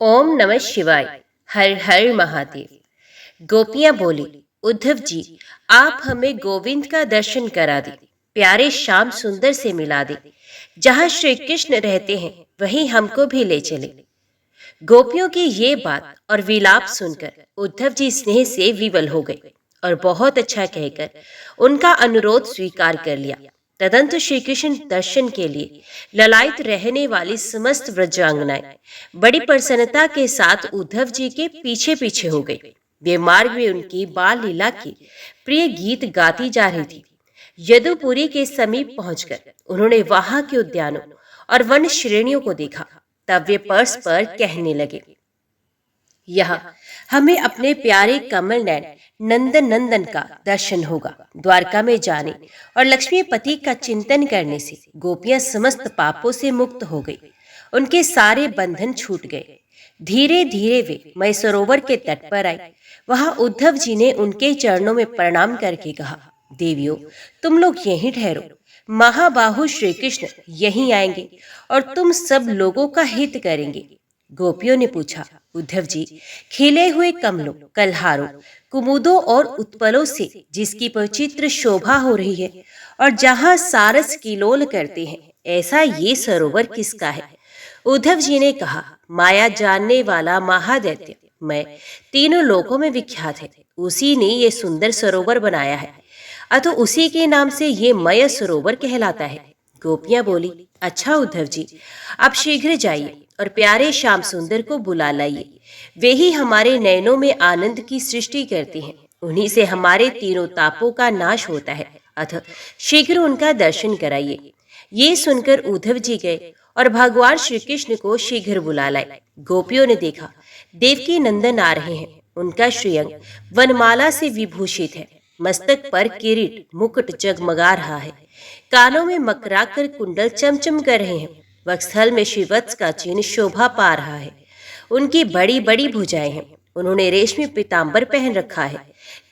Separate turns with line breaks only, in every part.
ओम नमः शिवाय। हर हर महादेव। गोपियां बोली, उद्धव जी, आप हमें गोविंद का दर्शन करा दे, प्यारे श्याम सुंदर से मिला दे। जहाँ श्री कृष्ण रहते हैं वहीं हमको भी ले चले। गोपियों की ये बात और विलाप सुनकर उद्धव जी स्नेह से विवल हो गए और बहुत अच्छा कहकर उनका अनुरोध स्वीकार कर लिया। तदंत श्री कृष्ण दर्शन के लिए ललायत रहने वाली समस्त व्रजांगनाएं बड़ी प्रसन्नता के साथ उद्धव जी के पीछे पीछे हो गई। वे मार्ग में उनकी बाल लीला की प्रिय गीत गाती जा रही थी। यदुपुरी के समीप पहुंचकर उन्होंने वहां के उद्यानों और वन श्रेणियों को देखा। तब वे परस्पर कहने लगे, यहाँ हमें अपने प्यारे कमल नयन नंदन नंदन का दर्शन होगा। द्वारका में जाने और लक्ष्मीपति का चिंतन करने से गोपियां समस्त पापों से मुक्त हो गई। उनके सारे बंधन छूट गए। धीरे धीरे वे मय सरोवर के तट पर आए। वहां उद्धव जी ने उनके चरणों में प्रणाम करके कहा, देवियों, तुम लोग यहीं ठहरो। महाबाहु श्री कृष्ण यहीं आएंगे और तुम सब लोगों का हित करेंगे। गोपियों ने पूछा, उद्धव जी, खिले हुए कमलों, कलहारों, कुमुदों और उत्पलों से जिसकी पवित्र शोभा हो रही है और जहां सारस किलोल करते हैं, ऐसा ये सरोवर किसका है? उद्धव जी ने कहा, माया जानने वाला महादैत्य मैं तीनों लोकों में विख्यात है। उसी ने ये सुंदर सरोवर बनाया है, अतः उसी के नाम से ये मय सरोवर कहलाता है। गोपियां बोली, अच्छा उद्धव जी, आप शीघ्र जाइए और प्यारे श्याम सुंदर को बुला लाइए। वे ही हमारे नयनों में आनंद की सृष्टि करते हैं। उन्हीं से हमारे तीनों तापों का नाश होता है। अतः शीघ्र उनका दर्शन कराइए। ये सुनकर उद्धव जी गए और भगवान श्री कृष्ण को शीघ्र बुला लाए। गोपियों ने देखा, देवकी नंदन आ रहे हैं। उनका श्रीअंग वनमाला से विभूषित है। मस्तक पर किरीट मुकुट जगमगा रहा है। कानों में मकराकर कुंडल चमचम कर रहे हैं। वक्षस्थल में श्रीवत्स का चिन्ह शोभा पा रहा है। उनकी बड़ी बड़ी भुजाएं हैं। उन्होंने रेशमी पीतांबर पहन रखा है।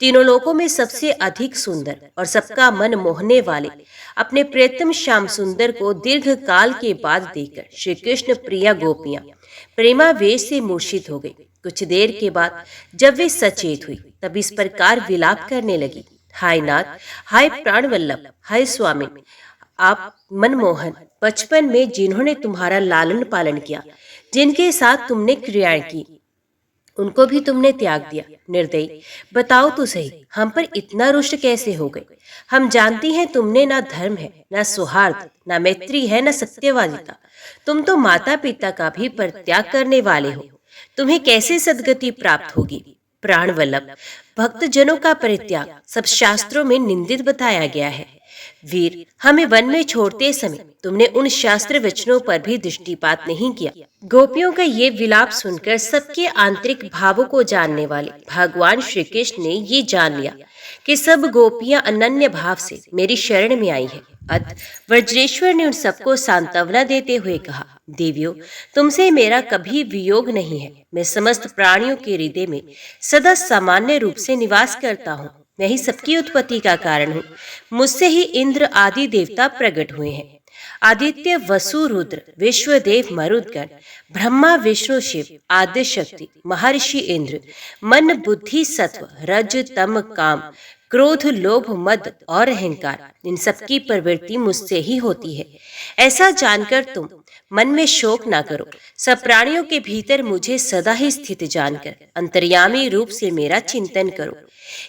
तीनों लोकों में सबसे अधिक सुंदर और सबका मन मोहने वाले अपने प्रियतम श्याम सुंदर को दीर्घ काल के बाद देखकर श्री कृष्ण प्रिया गोपियां प्रेमावेश से मूर्छित हो गई। कुछ देर के बाद जब वे सचेत हुई तब इस प्रकार विलाप करने लगी, हाय नाथ, हाय प्राणवल्लभ, हाय स्वामी, आप मनमोहन, बचपन में जिन्होंने तुम्हारा लालन पालन किया, जिनके साथ तुमने क्रियाएं की, उनको भी तुमने त्याग दिया। निर्दयी, बताओ तो सही, हम पर इतना रुष्ट कैसे हो गए? हम जानती हैं तुमने ना धर्म है, ना सौहार्द, ना मैत्री है, ना सत्यवादिता। तुम तो माता पिता का भी परित्याग करने वाले हो। तुम्हें कैसे सद्गति प्राप्त होगी? प्राणवल्लभ, भक्त जनों का परित्याग सब शास्त्रों में निंदित बताया गया है। वीर, हमें वन में छोड़ते समय तुमने उन शास्त्र वचनों पर भी दृष्टिपात नहीं किया। गोपियों का ये विलाप सुनकर सबके आंतरिक भावों को जानने वाले भगवान श्री कृष्ण ने ये जान लिया कि सब गोपियां अनन्य भाव से मेरी शरण में आई हैं। अतः वज्रेश्वर ने उन सबको सांत्वना देते हुए कहा, देवियों, तुमसे मेरा कभी वियोग नहीं है। मैं समस्त प्राणियों के हृदय में सदा सामान्य रूप से निवास करता हूँ। मैं ही सबकी उत्पत्ति का कारण हूँ। मुझसे ही इंद्र आदि देवता प्रकट हुए हैं। आदित्य, वसु, रुद्र, विश्वदेव, मरुदगण, ब्रह्मा, विष्णु, शिव, आदि शक्ति, महर्षि इंद्र, मन, बुद्धि, सत्व, रज, तम, काम, क्रोध, लोभ, मद और अहंकार, इन सबकी प्रवृत्ति मुझसे ही होती है। ऐसा जानकर तुम मन में शोक ना करो। सब प्राणियों के भीतर मुझे सदा ही स्थित जानकर अंतर्यामी रूप से मेरा चिंतन करो।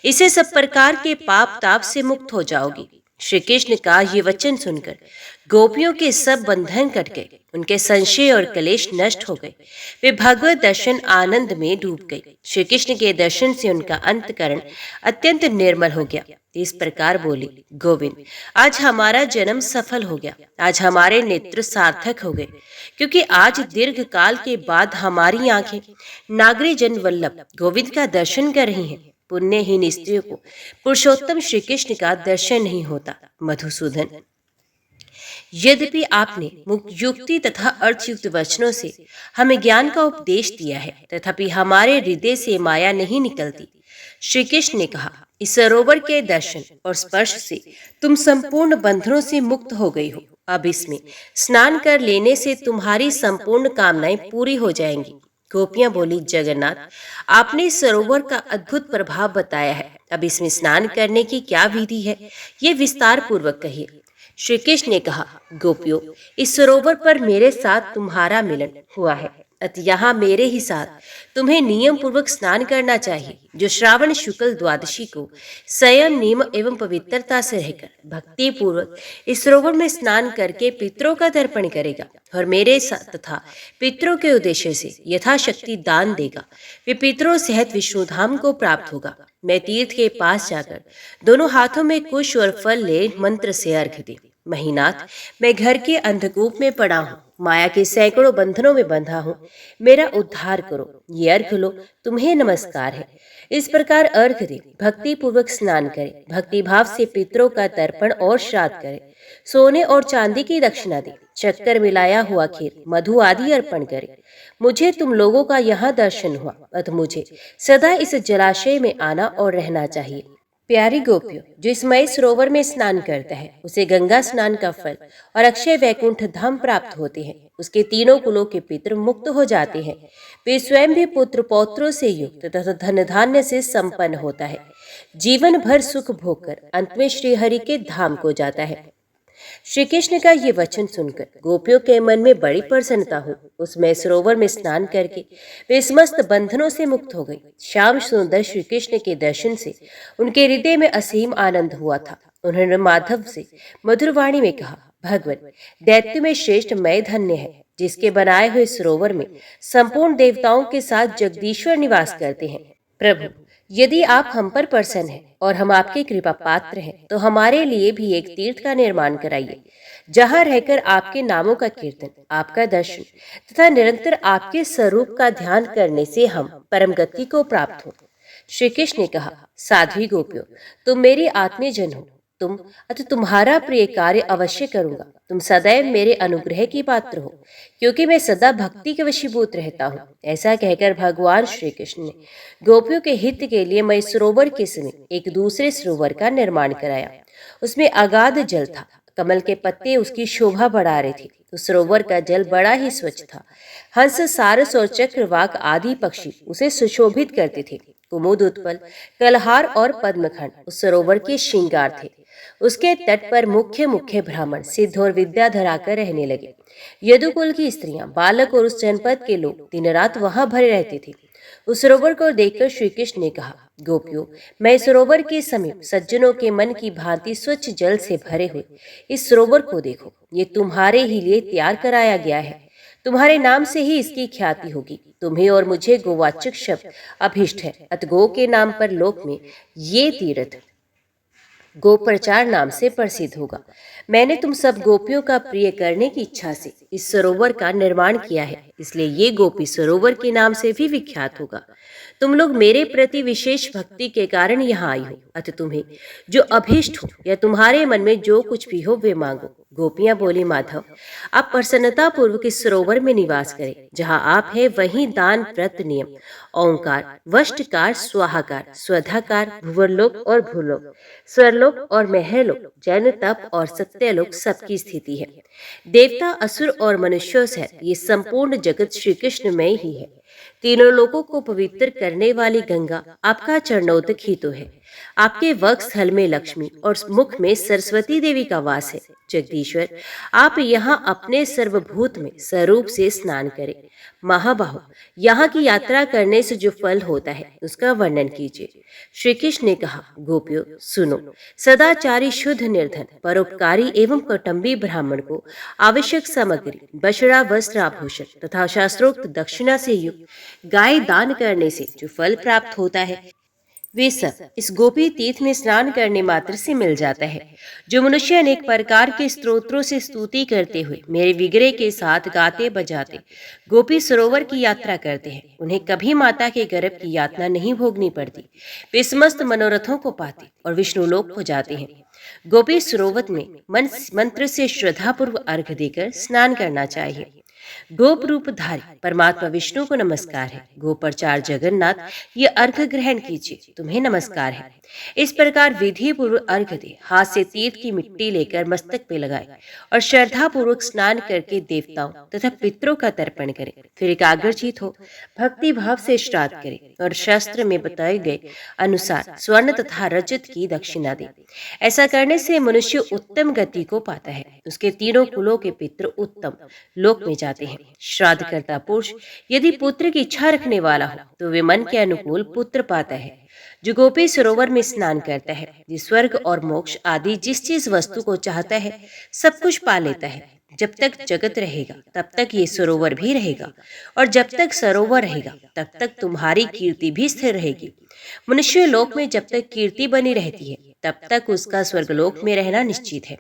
इसे सब प्रकार के पाप ताप से मुक्त हो जाओगी। श्री कृष्ण का ये वचन सुनकर गोपियों के सब बंधन कट गए। उनके संशय और कलेश नष्ट हो गए। वे भगवत दर्शन आनंद में डूब गए। श्री कृष्ण के दर्शन से उनका अंतकरण अत्यंत निर्मल हो गया। इस प्रकार बोली, गोविंद, आज हमारा जन्म सफल हो गया। आज हमारे नेत्र सार्थक हो गए, क्योंकि आज दीर्घ काल के बाद हमारी आंखें नागरी जन वल्लभ गोविंद का दर्शन कर रही हैं। पुण्यहीन स्त्रियों को पुरुषोत्तम श्री कृष्ण का दर्शन नहीं होता। मधुसूदन, यद्यपि आपने युक्ति तथा अर्थयुक्त वचनों से हमें ज्ञान का उपदेश दिया है, तथापि हमारे हृदय से माया नहीं निकलती। श्री कृष्ण ने कहा, इस सरोवर के दर्शन और स्पर्श से तुम संपूर्ण बंधनों से मुक्त हो गई हो। अब इसमें स्नान कर लेने से तुम्हारी संपूर्ण कामनाएं पूरी हो जाएंगी। गोपियां बोली, जगन्नाथ, आपने सरोवर का अद्भुत प्रभाव बताया है। अब इसमें स्नान करने की क्या विधि है, ये विस्तार पूर्वक कहिए। श्री कृष्ण ने कहा, गोपियों, इस सरोवर पर मेरे साथ तुम्हारा मिलन हुआ है, अतः यहाँ मेरे ही साथ तुम्हें नियम पूर्वक स्नान करना चाहिए। जो श्रावण शुक्ल द्वादशी को संयम, नियम एवं पवित्रता से रहकर भक्ति पूर्वक इस सरोवर में स्नान करके पितरों का तर्पण करेगा और मेरे साथ तथा पितरों के उद्देश्य से यथाशक्ति दान देगा, वे पितरों सहित विष्णु धाम को प्राप्त होगा। मैं तीर्थ के पास जाकर दोनों हाथों में कुश और फल ले मंत्र से अर्घ दे। महीनाथ, मैं घर के अंधकूप में पड़ा हूँ, माया के सैकड़ों बंधनों में बंधा हूँ, मेरा उद्धार करो। ये अर्घ लो, तुम्हें नमस्कार है। इस प्रकार अर्घ दे, भक्ति पूर्वक स्नान करे, भक्ति भाव से पितरों का तर्पण और श्राद्ध करे, सोने और चांदी की दक्षिणा दे, शक्कर मिलाया हुआ खीर, मधु आदि अर्पण करे। मुझे तुम लोगों का यहाँ दर्शन हुआ, अतः मुझे सदा इस जलाशय में आना और रहना चाहिए। प्यारी गोपियों, जो इस मय सरोवर में स्नान करता है उसे गंगा स्नान का फल और अक्षय वैकुंठ धाम प्राप्त होते हैं। उसके तीनों कुलों के पितृ मुक्त हो जाते हैं। वे स्वयं भी पुत्र पौत्रों से युक्त तथा धन धान्य से संपन्न होता है। जीवन भर सुख भोग कर अंत में श्री हरि के धाम को जाता है। श्री कृष्ण का ये वचन सुनकर गोपियों के मन में बड़ी प्रसन्नता हुई। उसमें सरोवर में स्नान करके वे समस्त बंधनों से मुक्त हो गई। श्याम सुंदर श्री कृष्ण के दर्शन से उनके हृदय में असीम आनंद हुआ था। उन्होंने माधव से मधुर वाणी में कहा, भगवान, दैत्य में श्रेष्ठ मैं धन्य है, जिसके बनाए हुए सरोवर में संपूर्ण देवताओं के साथ जगदीश्वर निवास करते हैं। प्रभु, यदि आप हम पर प्रसन्न हैं और हम आपके कृपा पात्र हैं, तो हमारे लिए भी एक तीर्थ का निर्माण कराइए, जहां रहकर आपके नामों का कीर्तन, आपका दर्शन तथा निरंतर आपके स्वरूप का ध्यान करने से हम परम गति को प्राप्त हो। श्री कृष्ण ने कहा, साध्वी गोपियों, तुम मेरी आत्मीयजन हो, तुम्हारा प्रिय कार्य अवश्य करूंगा। तुम सदैव मेरे अनुग्रह की पात्र हो, क्योंकि मैं सदा भक्ति के वशीभूत रहता हूँ। ऐसा कहकर भगवान श्री कृष्ण ने गोपियों के हित के लिए मय सरोवर के समीप एक दूसरे सरोवर का निर्माण कराया। उसमें अगाध जल था, कमल के पत्ते उसकी शोभा बढ़ा रहे थे। उस सरोवर का जल बड़ा ही स्वच्छ था। हंस, सारस और चक्रवाक आदि पक्षी उसे सुशोभित करते थे। कुमुद, उत्पल, कलहार और पद्मखंड उस सरोवर के श्रृंगार थे। उसके तट पर मुख्य मुख्य ब्राह्मण सिद्ध और विद्या धराकर रहने लगे। यदुकुल की स्त्रियां, बालक और उस जनपद के लोग दिन रात वहां भरे रहते थे। उस सरोवर को देखकर श्री कृष्ण ने कहा, गोपियों, मैं सरोवर के समीप सज्जनों के मन की भांति स्वच्छ जल से भरे हुए इस सरोवर को देखो। ये तुम्हारे ही लिए तैयार कराया गया है। तुम्हारे नाम से ही इसकी ख्याति होगी। तुम्हें और मुझे गोवाचक शब्द अभिष्ट है, अतः गो के नाम पर लोक में ये तीर्थ गो प्रचार नाम से प्रसिद्ध होगा। मैंने तुम सब गोपियों का प्रिय करने की इच्छा से इस सरोवर का निर्माण किया है, इसलिए ये गोपी सरोवर के नाम से भी विख्यात होगा। तुम लोग मेरे प्रति विशेष भक्ति के कारण यहाँ आई हो, अतः तुम्हें जो अभीष्ट हो या तुम्हारे मन में जो कुछ भी हो वे मांगो। गोपियां बोली, माधव, आप प्रसन्नता पूर्वक इस सरोवर में निवास करें। जहाँ आप है वहीं दान, व्रत, नियम, ओंकार, वष्टकार, स्वाहाकार, स्वधाकार, भुवरलोक और भूलोक, स्वरलोक और महलोक, जैन तप और सत्यलोक सबकी स्थिति है। देवता, असुर और मनुष्यों सहित ये संपूर्ण जगत श्री कृष्ण में ही है। तीनों लोगों को पवित्र करने वाली गंगा आपका चरणोदक ही तो है। आपके वक्षस्थल में लक्ष्मी और मुख में सरस्वती देवी का वास है। जगदीश्वर, आप यहाँ अपने सर्वभूत में स्वरूप से स्नान करें। महाबाहो, यहाँ की यात्रा करने से जो फल होता है उसका वर्णन कीजिए। श्री कृष्ण ने कहा, गोपियों सुनो, सदाचारी, शुद्ध, निर्धन, परोपकारी एवं कौटुंबी ब्राह्मण को आवश्यक सामग्री, बछड़ा, वस्त्र, आभूषण तथा शास्त्रोक्त दक्षिणा से युक्त गाय दान करने से जो फल प्राप्त होता है वे सब इस गोपी तीर्थ में स्नान करने मात्र से मिल जाता है। जो मनुष्य अनेक प्रकार के स्तोत्रों से स्तुति करते हुए मेरे विग्रह के साथ गाते बजाते गोपी सरोवर की यात्रा करते हैं, उन्हें कभी माता के गर्भ की यातना नहीं भोगनी पड़ती। वे समस्त मनोरथों को पाते और विष्णु लोक को जाते हैं। गोपी सरोवर में मंत्र से श्रद्धापूर्वक अर्घ देकर स्नान करना चाहिए। गोप रूपधारी परमात्मा विष्णु को नमस्कार है। गोप्रचार जगन्नाथ, ये अर्घ ग्रहण कीजिए, तुम्हें नमस्कार है। इस प्रकार विधि पूर्वक अर्घ दे, हाथ से तीर्थ की मिट्टी लेकर मस्तक पे लगाए और श्रद्धा पूर्वक स्नान करके देवताओं तथा पितरों का तर्पण करें। फिर एकाग्रचित हो भक्ति भाव से श्राद्ध करें और शास्त्र में बताए गए अनुसार स्वर्ण तथा रजत की दक्षिणा दे। ऐसा करने से मनुष्य उत्तम गति को पाता है। उसके तीनों कुलों के पितृ उत्तम लोक में जाते हैं। श्राद्ध करता पुरुष यदि पुत्र की इच्छा रखने वाला हो तो वे मन के अनुकूल पुत्र पाता है। जो गोपी सरोवर में स्नान करता है, जिस स्वर्ग और मोक्ष आदि जिस चीज वस्तु को चाहता है सब कुछ पा लेता है। जब तक जगत रहेगा तब तक ये सरोवर भी रहेगा, और जब तक सरोवर रहेगा तब तक तुम्हारी कीर्ति भी स्थिर रहेगी। मनुष्य लोक में जब तक कीर्ति बनी रहती है तब तक उसका स्वर्गलोक में रहना निश्चित है।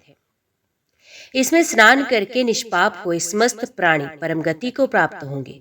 इसमें स्नान करके निष्पाप हुए समस्त प्राणी परम गति को प्राप्त होंगे।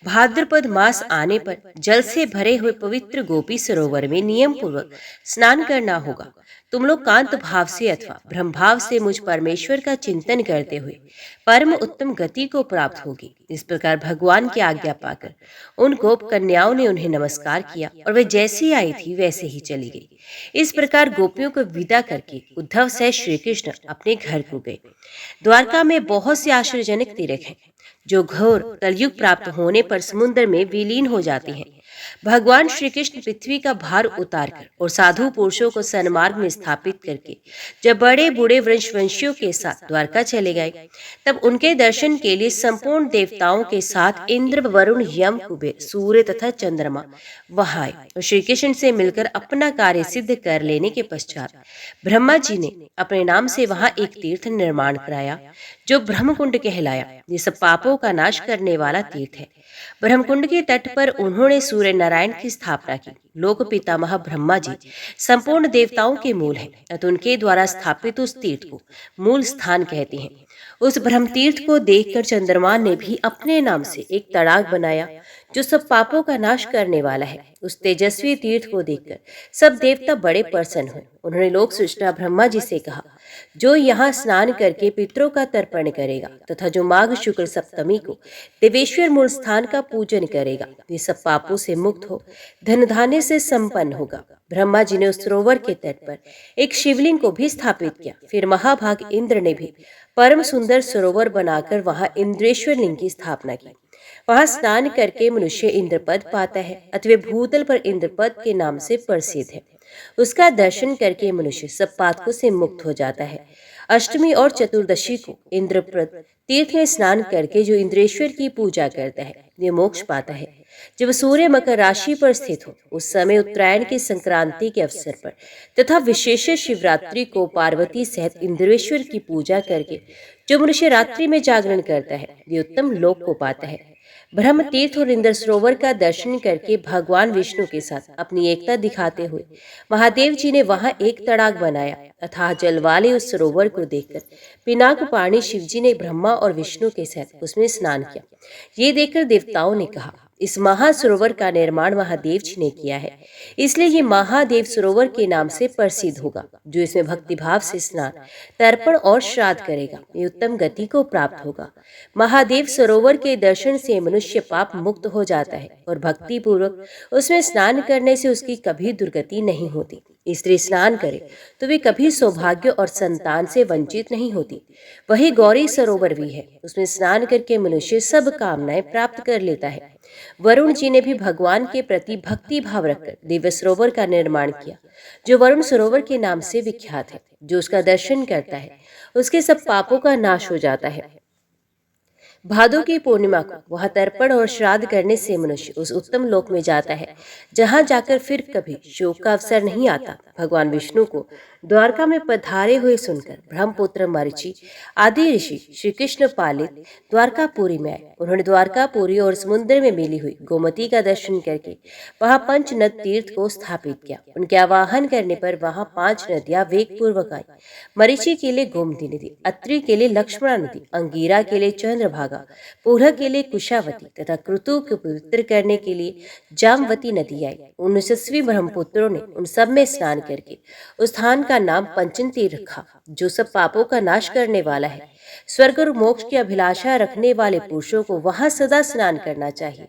भाद्रपद मास आने पर जल से भरे हुए पवित्र गोपी सरोवर में नियम पूर्वक स्नान करना होगा। तुम लोग कांत भाव से अथवा ब्रह्म भाव से मुझ परमेश्वर का चिंतन करते हुए परम उत्तम गति को प्राप्त होगी। इस प्रकार भगवान की आज्ञा पाकर उन गोप कन्याओं ने उन्हें नमस्कार किया और वे जैसी आई थी वैसे ही चली गई। इस प्रकार गोपियों को विदा करके उद्धव सह श्री कृष्ण अपने घर को गए। द्वारका में बहुत से आश्चर्यजनक तीर्थ हैं जो घोर कलयुग प्राप्त होने पर समुद्र में विलीन हो जाते हैं। भगवान श्री कृष्ण पृथ्वी का भार उतारकर और साधु पुरुषों को सन्मार्ग में स्थापित करके जब बड़े बूढ़े वंशवंशियों के साथ द्वारका चले गए, तब उनके दर्शन के लिए संपूर्ण देवताओं के साथ इंद्र, वरुण, यम, कुबेर, सूर्य तथा चंद्रमा वहां आए और श्री कृष्ण से मिलकर अपना कार्य सिद्ध कर लेने के पश्चात ब्रह्मा जी ने अपने नाम से वहां एक तीर्थ निर्माण कराया जो ब्रह्मकुंड कहलाया। ये सब पापों का नाश करने वाला तीर्थ है। ब्रह्मकुंड के तट पर उन्होंने सूर्य नारायण की स्थापना की। लोक पितामह ब्रह्मा जी संपूर्ण देवताओं के मूल हैं, अतः उनके द्वारा स्थापित उस तीर्थ को मूल स्थान कहते हैं। उस ब्रह्म तीर्थ को देखकर चंद्रमा ने भी अपने नाम से एक तड़ाग बनाया जो सब पापों का नाश करने वाला है। उस तेजस्वी तीर्थ को देखकर सब देवता बड़े प्रसन्न हुए। उन्होंने लोक सृष्टा ब्रह्मा जी से कहा, जो यहाँ स्नान करके पितरों का तर्पण करेगा तथा जो माघ शुक्ल सप्तमी को देवेश्वर मूल स्थान का पूजन करेगा, वे सब पापों से मुक्त हो धन धान्य से संपन्न होगा। ब्रह्मा जी ने उस सरोवर के तट पर एक शिवलिंग को भी स्थापित किया। फिर महाभाग इंद्र ने भी परम सुंदर सरोवर बनाकर वहां इंद्रेश्वर लिंग की स्थापना की। वहां स्नान करके मनुष्य इंद्रपद पाता है, अथवा भूतल पर इंद्रपद के नाम से प्रसिद्ध है। उसका दर्शन करके मनुष्य सब पातकों से मुक्त हो जाता है। अष्टमी और चतुर्दशी को इंद्रप्रद तीर्थ में स्नान करके जो इंद्रेश्वर की पूजा करता है वे मोक्ष पाता है। जब सूर्य मकर राशि पर स्थित हो उस समय उत्तरायण की संक्रांति के अवसर पर तथा विशेष शिवरात्रि को पार्वती सहित इंद्रेश्वर की पूजा करके जो मनुष्य रात्रि में जागरण करता है वे उत्तम लोक को पाता है। ब्रह्म तीर्थ और इंद्र सरोवर का दर्शन करके भगवान विष्णु के साथ अपनी एकता दिखाते हुए महादेव जी ने वहां एक तड़ाग बनाया। अथाह जल वाले उस सरोवर को देखकर पिनाक पाणी शिव जी ने ब्रह्मा और विष्णु के साथ उसमें स्नान किया। ये देखकर देवताओं ने कहा, इस महासरोवर का निर्माण महादेव जी ने किया है, इसलिए ये महादेव सरोवर के नाम से प्रसिद्ध होगा। जो इसमें भक्ति भाव से स्नान, तर्पण और श्राद्ध करेगा ये उत्तम गति को प्राप्त होगा। महादेव सरोवर के दर्शन से मनुष्य पाप मुक्त हो जाता है और भक्ति पूर्वक उसमें स्नान करने से उसकी कभी दुर्गति नहीं होती। स्त्री स्नान करे तो वे कभी सौभाग्य और संतान से वंचित नहीं होती। वही गौरी सरोवर भी है, उसमें स्नान करके मनुष्य सब कामनाएं प्राप्त कर लेता है। वरुण जी ने भी भगवान के प्रति भक्ति भाव रखकर दिव्य सरोवर का निर्माण किया जो वरुण सरोवर के नाम से विख्यात है। जो उसका दर्शन करता है उसके सब पापों का नाश हो जाता है। भादों की पूर्णिमा को वहां तर्पण और श्राद्ध करने से मनुष्य उस उत्तम लोक में जाता है जहां जाकर फिर कभी शोक का अवसर नहीं आता। भगवान विष्णु को द्वारका में पधारे हुए सुनकर ब्रह्मपुत्र मरीचि आदि ऋषि श्री कृष्ण पालित द्वारकापुरी में आए। उन्होंने द्वारकापुरी और समुद्र में मिली हुई गोमती का दर्शन करके वहां पंचनद तीर्थ को स्थापित किया। उनके आवाहन करने पर वहां 5 नदियां वेग पूर्वक आई। मरीचि के लिए गोमती नदी, अत्रि के लिए लक्ष्मणा नदी, अंगीरा के लिए चंद्रभागा, पूर्व के लिए कुशावती तथा क्रतु को पवित्र करने के लिए जामवती नदी आई। उन 29 ब्रह्मपुत्रों ने उन सब में स्नान करके उस स्थान का नाम पंचन तीर्थ रखा जो सब पापों का नाश करने वाला है। स्वर्ग और मोक्ष की अभिलाषा रखने वाले पुरुषों को वहां सदा स्नान करना चाहिए।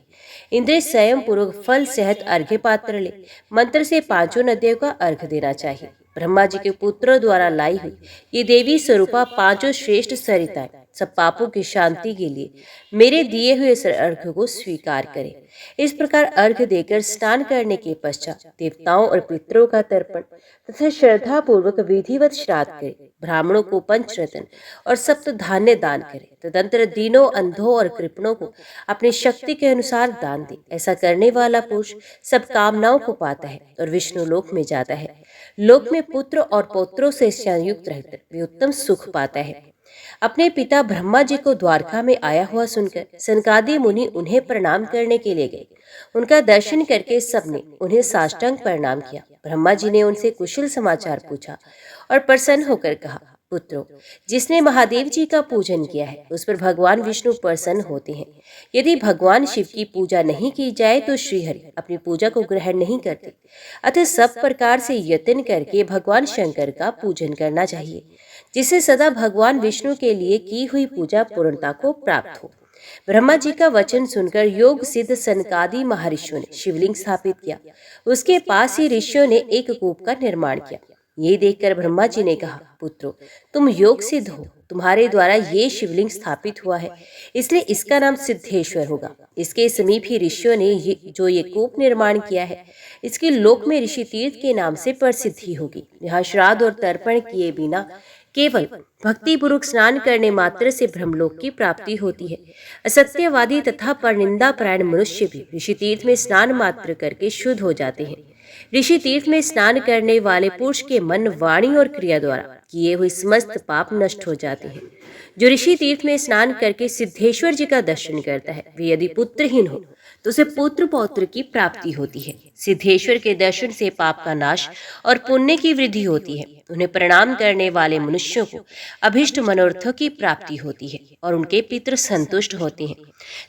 इंद्र स्वयं पूर्वक फल सहित अर्घ्य पात्र ले मंत्र से पांचों नदियों का अर्घ्य देना चाहिए। ब्रह्मा जी के पुत्रों द्वारा लाई हुई ये देवी स्वरूपा पांचों श्रेष्ठ सरिताएं सब पापों की शांति के लिए मेरे दिए हुए इस अर्घ्य को स्वीकार करें। इस प्रकार अर्घ्य देकर स्नान करने के पश्चात देवताओं और पितरों का तर्पण तथा श्रद्धा पूर्वक विधिवत श्राद्ध करें। ब्राह्मणों को पंचरत्न और सप्त धान्य दान करें। तदंतर दीनों, अंधों और कृपणों को अपनी शक्ति के अनुसार दान दे। ऐसा करने वाला पुरुष सब कामनाओं को पाता है और विष्णु लोक में जाता है। लोक में पुत्र और पौत्रों से संयुक्त रहकर वे उत्तम सुख पाता है। अपने पिता ब्रह्मा जी को द्वारका में आया हुआ सुनकर सनकादि मुनि उन्हें प्रणाम करने के लिए गए। उनका दर्शन करके सबने उन्हें साष्टांग प्रणाम किया। ब्रह्मा जी ने उनसे कुशल समाचार पूछा और प्रसन्न होकर कहा, पुत्रों, जिसने महादेव जी का पूजन किया है उस पर भगवान विष्णु प्रसन्न होते हैं। यदि भगवान शिव की पूजा नहीं की जाए तो श्रीहरि अपनी पूजा को ग्रहण नहीं करते। अतः सब प्रकार से यत्न करके भगवान शंकर का पूजन करना चाहिए, जिससे सदा भगवान विष्णु के लिए की हुई पूजा पूर्णता को प्राप्त हो। ब्रह्मा जी का वचन सुनकर योग सिद्ध सनकादि महर्षियों ने शिवलिंग स्थापित किया। उसके पास ही ऋषियों ने एक कूप का निर्माण किया। ये देखकर ब्रह्मा जी ने कहा, पुत्रों, तुम योग सिद्ध हो, तुम्हारे द्वारा ये शिवलिंग स्थापित हुआ है, इसलिए इसका नाम सिद्धेश्वर होगा। इसके समीप ही ऋषियों ने ये कूप निर्माण किया है, इसकी लोक में ऋषि तीर्थ के नाम से प्रसिद्धि होगी। यहाँ श्राद्ध और तर्पण किए बिना केवल भक्ति पूर्वक स्नान करने मात्र से ब्रह्मलोक की प्राप्ति होती है। असत्यवादी तथा परनिंदा परायण मनुष्य भी ऋषि तीर्थ में स्नान मात्र करके शुद्ध हो जाते हैं। ऋषि तीर्थ में स्नान करने वाले पुरुष के मन, वाणी और क्रिया द्वारा किए हुए समस्त पाप नष्ट हो जाते हैं। जो ऋषि तीर्थ में स्नान करके सिद्धेश्वर जी का दर्शन करता है, वे यदि पुत्रहीन हो तो उसे पुत्र पौत्र की प्राप्ति होती है। सिद्धेश्वर के दर्शन से पाप का नाश और पुण्य की वृद्धि होती है। उन्हें प्रणाम करने वाले मनुष्यों को अभिष्ट मनोरथों की प्राप्ति होती है और उनके पितृ संतुष्ट होते हैं।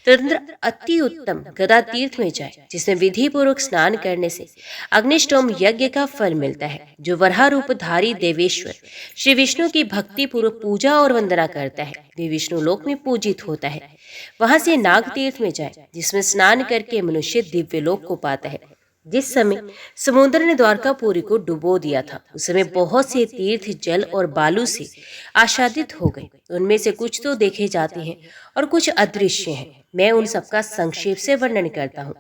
तदनंतर अति उत्तम गदा तीर्थ में जाए, जिसमें विधि पूर्वक स्नान करने से अग्निष्टोम यज्ञ का फल मिलता है। जो वराह रूपधारी देवेश्वर श्री विष्णु की भक्ति पूर्वक पूजा और वंदना करता है, वे विष्णु लोक में पूजित होता है। वहां से नाग तीर्थ में जाए, जिसमें स्नान करके मनुष्य दिव्य लोक को पाता है। जिस समय समुद्र ने द्वारकापुरी को डुबो दिया था, उस समय बहुत से तीर्थ जल और बालू से आच्छादित हो गए। उनमें से कुछ तो देखे जाते हैं और कुछ अदृश्य हैं। मैं उन सबका संक्षेप से वर्णन करता हूँ।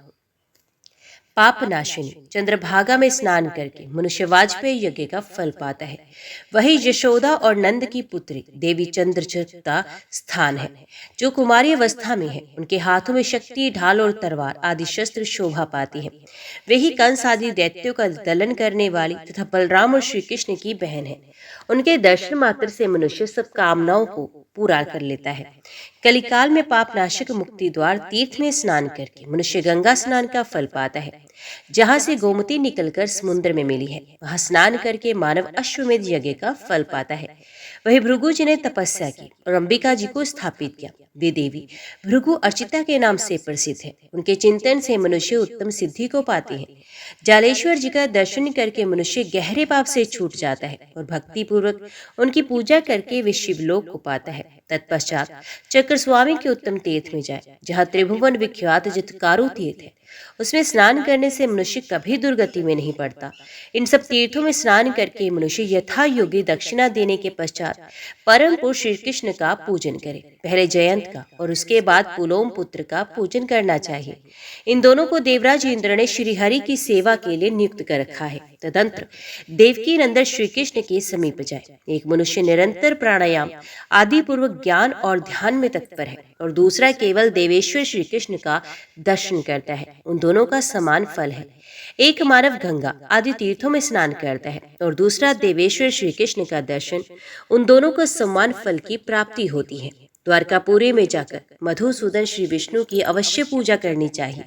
पापनाशिनी चंद्रभागा में स्नान करके मनुष्य वाजपेयी यज्ञ का फल पाता है। वही यशोदा और नंद की पुत्री देवी चंद्रचूड़ का स्थान है, जो कुमारी अवस्था में है। उनके हाथों में शक्ति, ढाल और तलवार आदि शस्त्र शोभा पाती हैं। वे ही कंस आदि दैत्यों का दलन करने वाली तथा बलराम और श्री कृष्ण की बहन है। उनके दर्शन मात्र से मनुष्य सब कामनाओं को पूरा कर लेता है। कलिकाल में पापनाशक मुक्ति द्वार तीर्थ में स्नान करके मनुष्य गंगा स्नान का फल पाता है, जहाँ से गोमती निकलकर समुद्र में मिली है। वहाँ स्नान करके मानव अश्वमेध यज्ञ का फल पाता है। वही भृगु जी ने तपस्या की और अंबिका जी को स्थापित किया। वे देवी भृगु अर्चिता के नाम से प्रसिद्ध है। उनके चिंतन से मनुष्य उत्तम सिद्धि को पाते हैं। जालेश्वर जी का दर्शन करके मनुष्य गहरे पाप से छूट जाता है और भक्ति पूर्वक उनकी पूजा करके वे शिवलोक को पाता है। तत्पश्चात चक्र स्वामी के उत्तम तीर्थ में जाए, जहाँ त्रिभुवन विख्यात जतकारु तीर्थ है। उसमें स्नान करने से मनुष्य कभी दुर्गति में नहीं पड़ता। इन सब तीर्थों में स्नान करके मनुष्य यथा योगी दक्षिणा देने के पश्चात परम पुरुष श्री कृष्ण का पूजन करे। पहले जयंत का और उसके बाद पुलोम पुत्र का पूजन करना चाहिए। इन दोनों को देवराज इंद्र ने श्रीहरि की सेवा के लिए नियुक्त कर रखा है। तदंतर देवकी नंदन श्री कृष्ण के समीप जाए। एक मनुष्य निरंतर प्राणायाम आदि पूर्वक ज्ञान और ध्यान में तत्पर है और दूसरा केवल देवेश्वर श्री कृष्ण का दर्शन करता है। उन दोनों का समान फल है। एक मानव गंगा आदि तीर्थों में स्नान करता है और दूसरा देवेश्वर श्री कृष्ण का दर्शन। उन दोनों को समान फल की प्राप्ति होती है। द्वारकापुरी में जाकर मधुसूदन श्री विष्णु की अवश्य पूजा करनी चाहिए।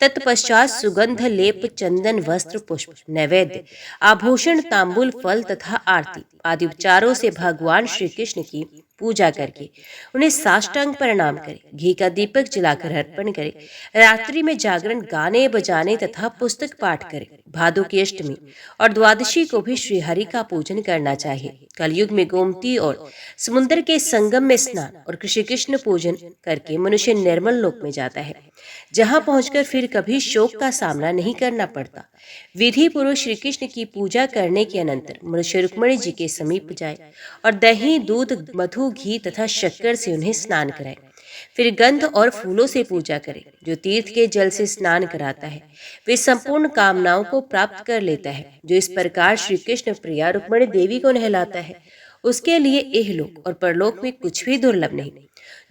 तत्पश्चात सुगंध लेप, चंदन, वस्त्र, पुष्प, नैवेद्य, आभूषण, तांबूल, फल तथा आरती आदि उपचारों से भगवान श्री कृष्ण की पूजा करके उन्हें साष्टांग प्रणाम करें, घी का दीपक जलाकर अर्पण करें, रात्रि में जागरण गाने बजाने तथा पुस्तक पाठ करें। भादों की अष्टमी और द्वादशी को भी श्रीहरि का पूजन करना चाहिए। कलयुग में गोमती और समुद्र के संगम में स्नान और श्री कृष्ण पूजन करके मनुष्य निर्मल लोक में जाता है, जहां पहुंचकर फिर कभी शोक का सामना नहीं करना पड़ता। विधि पूर्वक श्री कृष्ण की पूजा करने के अनंतर मनुष्य रुक्मिणी जी के समीप जाए और दही, दूध, मधु, घी तथा शक्कर से उन्हें स्नान कराए। फिर गंध और फूलों से पूजा करे। जो तीर्थ के जल से स्नान कराता है वे संपूर्ण कामनाओं को प्राप्त कर लेता है। जो इस प्रकार श्री कृष्ण प्रिया रुक्मिणी देवी को नहलाता है उसके लिए इहलोक और परलोक में कुछ भी दुर्लभ नहीं।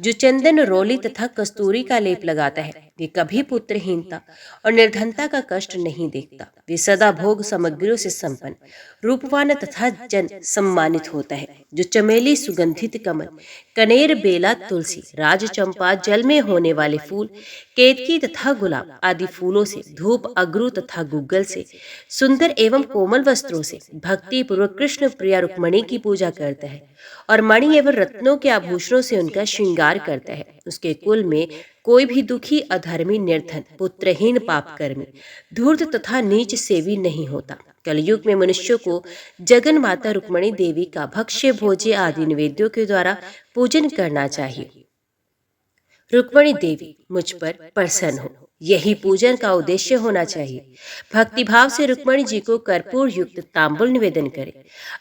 जो चंदन, रोली तथा कस्तूरी का लेप लगाता है वे कभी पुत्रहीनता और निर्धनता का कष्ट नहीं देखता। वे सदा भोग सामग्रियों से संपन्न, रूपवान तथा जन सम्मानित होता है। जो चमेली, सुगंधित कमल, कनेर, बेला, तुलसी, राज चंपा, जल में होने वाले फूल, केतकी तथा गुलाब आदि फूलों से, धूप, अगरू तथा गुग्गल से, सुंदर एवं कोमल वस्त्रों से भक्ति पूर्वक कृष्ण प्रिया रुक्मिणी की पूजा करता है और मणि एवं रत्नों के आभूषणों से उनका श्रृंगार करता है, उसके कुल में कोई भी दुखी, अधर्मी, निर्धन, पुत्रहीन, पापकर्मी, धूर्त तथा नीच सेवी नहीं होता। कलयुग में मनुष्यों को जगन माता रुक्मिणी देवी का भक्ष्य, भोज्य आदि निवेद्यों के द्वारा पूजन करना चाहिए। रुक्मिणी देवी मुझ पर प्रसन्न हो, यही पूजन का उद्देश्य होना चाहिए। भक्तिभाव से रुक्मिणी जी को कर्पूर युक्त तांबुल निवेदन करें।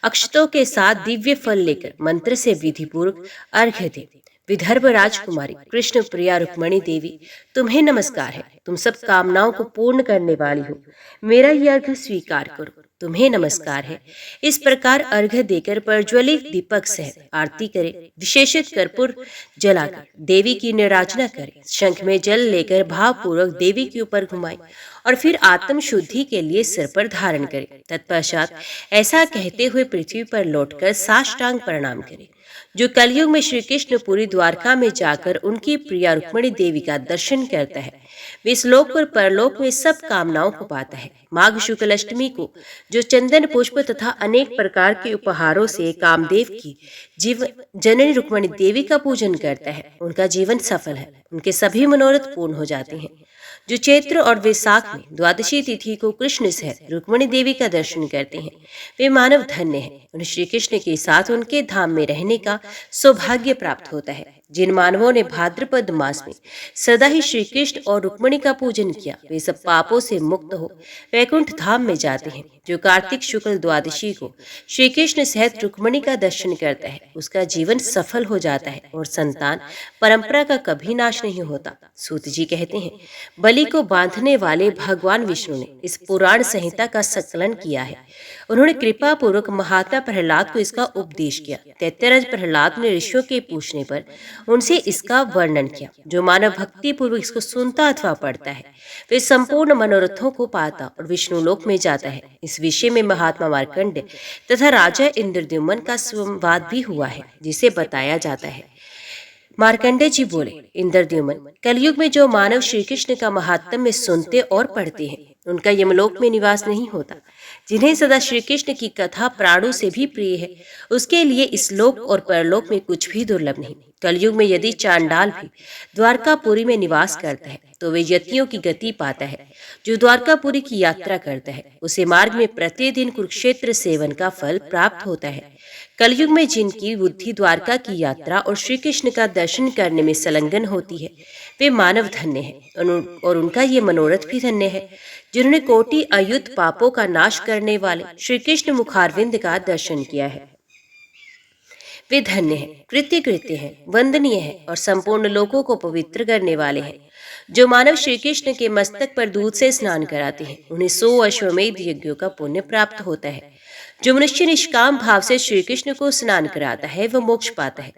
अक्षतों के साथ दिव्य फल लेकर मंत्र से विधि पूर्वक अर्घ्य दें। विदर्भ राजकुमारी कृष्ण प्रिया रुक्मिणी देवी, तुम्हें नमस्कार है। तुम सब कामनाओं को पूर्ण करने वाली हो, मेरा यह अर्घ्य स्वीकार करो। तुम्हें नमस्कार है। इस प्रकार अर्घ्य देकर प्रज्वलित दीपक सहित आरती करें। विशेषित कर्पूर जलाकर देवी की निराजना करें। शंख में जल लेकर भावपूर्वक देवी के ऊपर घुमाएं और फिर आत्म शुद्धि के लिए सिर पर धारण करें। तत्पश्चात ऐसा कहते हुए पृथ्वी पर लौटकर साष्टांग प्रणाम करें। जो कलयुग में श्री कृष्ण पूरी द्वारका में जाकर उनकी प्रिया रुक्मिणी देवी का दर्शन करता है वे इस लोक और परलोक में सब कामनाओं को पाता है। माघ शुक्ल अष्टमी को जो चंदन, पुष्प तथा अनेक प्रकार के उपहारों से कामदेव की जननी रुक्मिणी देवी का पूजन करता है उनका जीवन सफल है, उनके सभी मनोरथ पूर्ण हो जाते हैं। जो चैत्र और वैसाख में द्वादशी तिथि को कृष्ण सहित रुक्मिणी देवी का दर्शन करते हैं वे मानव धन्य हैं। उन्हें श्री कृष्ण के साथ उनके धाम में रहने का सौभाग्य प्राप्त होता है। जिन मानवों ने भाद्रपद मास में सदा ही श्री कृष्ण और रुक्मिणी का पूजन किया वे सब पापों से मुक्त हो वैकुंठ धाम में जाते हैं। जो कार्तिक शुक्ल द्वादशी को श्री कृष्ण सहित रुक्मिणी का दर्शन करता है उसका जीवन सफल हो जाता है और संतान परंपरा का कभी नाश नहीं होता। सूत जी कहते हैं, बलि को बांधने वाले भगवान विष्णु ने इस पुराण संहिता का संकलन किया है। उन्होंने कृपा पूर्वक महात्मा प्रहलाद को इसका उपदेश किया। दैत्यराज प्रहलाद ने ऋषियों के पूछने पर उनसे इसका वर्णन किया। जो मानव भक्ति पूर्वक इसको सुनता अथवा पढ़ता है वे संपूर्ण मनोरथों को पाता और विष्णु लोक में जाता है। इस विषय में महात्मा मार्कंडेय तथा राजा इंद्रद्युम्न का संवाद भी हुआ है जिसे बताया जाता है। मार्कंडेय जी बोले, इंद्रद्युम्न, कलयुग में जो मानव श्री कृष्ण का महात्म्य सुनते और पढ़ते हैं उनका यमलोक में निवास नहीं होता। जिन्हें सदा श्री कृष्ण की कथा प्राणों से भी प्रिय है उसके लिए इस लोक और परलोक में कुछ भी दुर्लभ नहीं। कलयुग में यदि चांडाल भी द्वारकापुरी में निवास करता है तो वे यतियों की गति पाता है। जो द्वारकापुरी की यात्रा करता है उसे मार्ग में प्रतिदिन कुरुक्षेत्र सेवन का फल प्राप्त होता है। कलयुग में जिनकी बुद्धि द्वारका की यात्रा और श्री कृष्ण का दर्शन करने में संलग्न होती है वे मानव धन्य है और उनका ये मनोरथ भी धन्य है। जिन्होंने कोटि अयुत पापों का नाश करने वाले श्री कृष्ण मुखारविंद का दर्शन किया है वे धन्य हैं, कृत्य हैं, वंदनीय हैं और संपूर्ण लोगों को पवित्र करने वाले हैं। जो मानव श्री कृष्ण के मस्तक पर दूध से स्नान कराते हैं उन्हें 100 अश्वमेध यज्ञों का पुण्य प्राप्त होता है। जो मनुष्य निष्काम भाव से श्री कृष्ण को स्नान कराता है वह मोक्ष पाता है।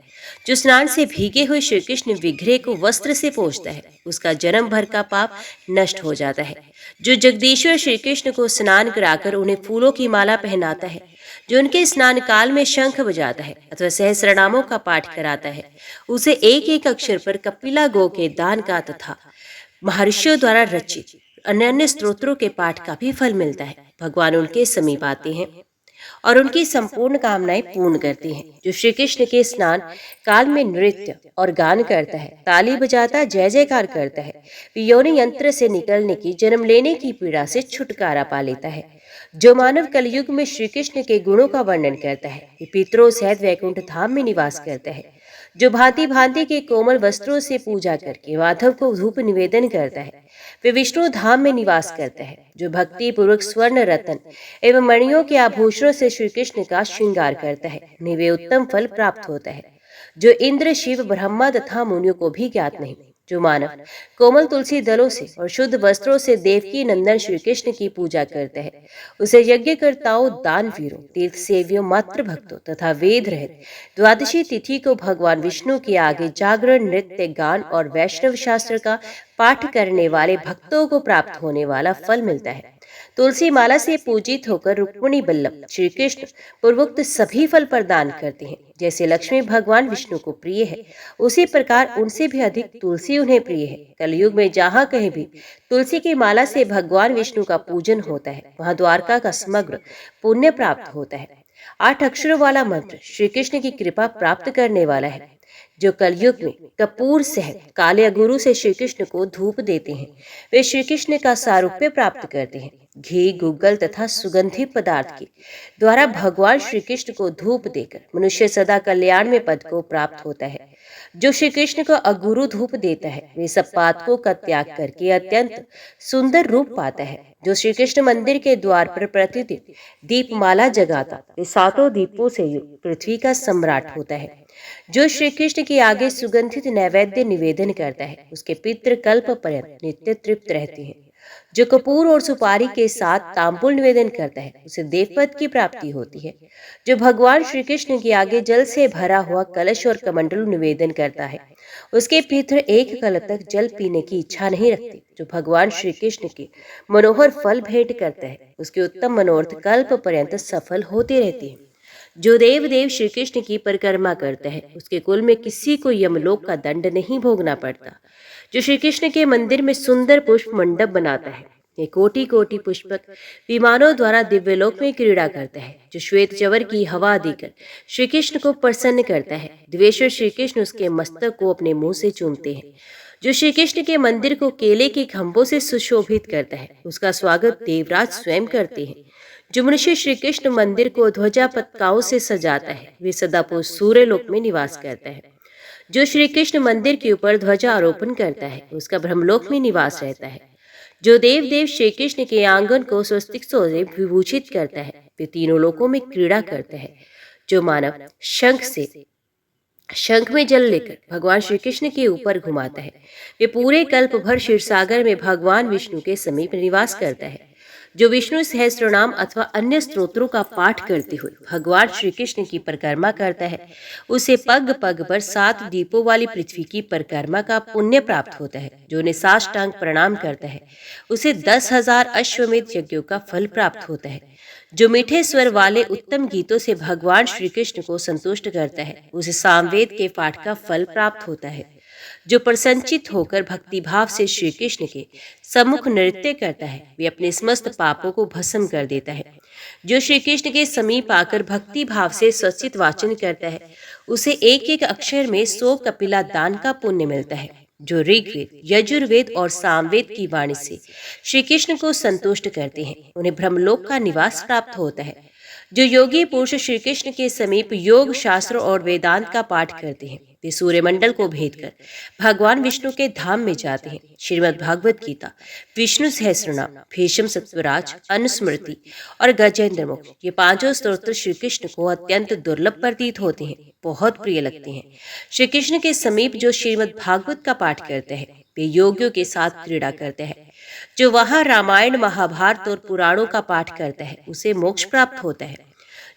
जो स्नान से भीगे हुए श्री कृष्ण विग्रह को वस्त्र से पोंछता है उसका जन्म भर का पाप नष्ट हो जाता है। जो जगदीश्वर श्री कृष्ण को स्नान कराकर उन्हें फूलों की माला पहनाता है, जो उनके स्नान काल में शंख बजाता है अथवा सहस्रनामों का पाठ कराता है उसे एक एक अक्षर पर कपिला गो के दान का तथा महर्षियों द्वारा रचित अन्य अन्य स्तोत्रों के पाठ का भी फल मिलता है। भगवान उनके समीप आते हैं और उनकी संपूर्ण कामनाएं पूर्ण करती हैं। जो श्री कृष्ण के स्नान काल में नृत्य और गान करता है, ताली बजाता जय जयकार करता है, योनि यंत्र से निकलने की, जन्म लेने की पीड़ा से छुटकारा पा लेता है। जो मानव कलयुग में श्री कृष्ण के गुणों का वर्णन करता है, वे पितरों सहित वैकुंठ धाम में निवास करता है। जो भांति भांति के कोमल वस्त्रों से पूजा करके माधव को धूप निवेदन करता है, वे विष्णु धाम में निवास करता है। जो भक्ति पूर्वक स्वर्ण रतन एवं मणियों के आभूषणों से श्री कृष्ण का श्रृंगार करता है, उन्हें वे उत्तम फल प्राप्त होता है, जो इंद्र, शिव, ब्रह्मा तथा मुनियों को भी ज्ञात नहीं। जो मानव कोमल तुलसी दलों से और शुद्ध वस्त्रों से देवकी नंदन श्री कृष्ण की पूजा करते हैं, उसे यज्ञकर्ताओं, दानवीरों, तीर्थ सेवियों, मातृ भक्तों तथा वेद रहित द्वादशी तिथि को भगवान विष्णु के आगे जागरण, नृत्य, गान और वैष्णव शास्त्र का पाठ करने वाले भक्तों को प्राप्त होने वाला फल मिलता है। तुलसी माला से पूजित होकर रुक्मिणी बल्लभ श्री कृष्ण पूर्वोक्त सभी फल प्रदान करते हैं। जैसे लक्ष्मी भगवान विष्णु को प्रिय है, उसी प्रकार उनसे भी अधिक तुलसी उन्हें प्रिय है। कलयुग में जहाँ कहीं भी तुलसी की माला से भगवान विष्णु का पूजन होता है, वहाँ द्वारका का समग्र पुण्य प्राप्त होता है। 8 अक्षरों वाला मंत्र श्री कृष्ण की कृपा प्राप्त करने वाला है। जो कलयुग में कपूर सहित काले अंगूरों से श्री कृष्ण को धूप देते हैं, वे श्री कृष्ण का सारूप्य प्राप्त करते हैं। घी, गुग्गल तथा सुगंधित पदार्थ के द्वारा भगवान श्री कृष्ण को धूप देकर मनुष्य सदा कल्याण में पद को प्राप्त होता है। जो श्री कृष्ण को अगुरु धूप देता है, वे सब पातकों का त्याग करके अत्यंत सुंदर रूप पाता है। जो श्री कृष्ण मंदिर के द्वार पर प्रतिदिन दीपमाला जगाता, वे 7 दीपों से युक्त पृथ्वी का सम्राट होता है। जो श्री कृष्ण के आगे सुगंधित नैवेद्य निवेदन करता है, उसके पितृ कल्प पर्यंत नित्य तृप्त रहते हैं। जो कपूर और सुपारी के साथ तांबुल निवेदन करता है, उसे देवपद की प्राप्ति होती है। जो भगवान श्री कृष्ण के आगे जल से भरा हुआ कलश और कमंडलू निवेदन करता है, उसके पितृ एक कल तक जल पीने की इच्छा नहीं रखते। जो भगवान श्री कृष्ण के मनोहर फल भेंट करता है, उसके उत्तम मनोरथ कल्प पर्यंत सफल होते रहते हैं। जो देव श्री कृष्ण की परिक्रमा करता है, उसके कुल में किसी को यमलोक का दंड नहीं भोगना पड़ता। जो श्री कृष्ण के मंदिर में सुंदर पुष्प मंडप बनाता है, ये कोटि कोटि पुष्पक विमानों द्वारा दिव्यलोक में क्रीड़ा करता है। जो श्वेत चवर की हवा देकर श्री कृष्ण को प्रसन्न करता है, दिवेश्वर श्री कृष्ण उसके मस्तक को अपने मुंह से चूमते हैं। जो श्री कृष्ण के मंदिर को केले के खंभों से सुशोभित करता है, उसका स्वागत देवराज स्वयं करते हैं। जो मनुष्य श्री कृष्ण मंदिर को ध्वजा पताकाओं से सजाता है, वे सदापुरुष सूर्यलोक में निवास करता है। जो श्री कृष्ण मंदिर के ऊपर ध्वजा आरोपण करता है, उसका ब्रह्मलोक में निवास रहता है। जो देव श्री कृष्ण के आंगन को स्वस्तिकों से विभूषित करता है, वे तीनों लोकों में क्रीड़ा करता है। जो मानव शंख में जल लेकर भगवान श्री कृष्ण के ऊपर घुमाता है, वे पूरे कल्प भर क्षीरसागर में भगवान विष्णु के समीप निवास करता है। जो विष्णु सहस्त्रनाम अथवा अन्य स्तोत्रों का पाठ करते हुए भगवान श्री कृष्ण की परिक्रमा करता है, उसे पग पग पर 7 दीपों वाली पृथ्वी की परिक्रमा का पुण्य प्राप्त होता है। जो उन्हें साष्टांग प्रणाम करता है, उसे 10,000 अश्वमेध यज्ञों का फल प्राप्त होता है। जो मीठे स्वर वाले उत्तम गीतों से भगवान श्री कृष्ण को संतुष्ट करता है, उसे सामवेद के पाठ का फल प्राप्त होता है। जो प्रसन्नचित होकर भक्ति भाव से श्री कृष्ण के सम्मुख नृत्य करता है, वे अपने समस्त पापों को भस्म कर देता है। जो श्री कृष्ण के समीप आकर भक्ति भाव से सचित वाचन करता है, उसे एक एक अक्षर में 100 कपिला दान का पुण्य मिलता है। जो ऋग्वेद, यजुर्वेद और सामवेद की वाणी से श्री कृष्ण को संतुष्ट करते हैं, उन्हें ब्रह्मलोक का निवास प्राप्त होता है। जो योगी पुरुष श्री कृष्ण के समीप योग शास्त्र और वेदांत का पाठ करते हैं, वे सूर्यमंडल को भेद कर भगवान विष्णु के धाम में जाते हैं। श्रीमद् भागवत गीता, विष्णु सहस्त्रनाम, भीष्म सत्वराज, अनुस्मृति और गजेंद्र मुख, ये 5 स्तोत्र श्री कृष्ण को अत्यंत दुर्लभ प्रतीत होते हैं, बहुत प्रिय लगते हैं। श्री कृष्ण के समीप जो श्रीमद् भागवत का पाठ करते हैं, वे योगियों के साथ क्रीड़ा करते हैं। जो वहाँ रामायण, महाभारत और पुराणों का पाठ करता है, उसे मोक्ष प्राप्त होता है।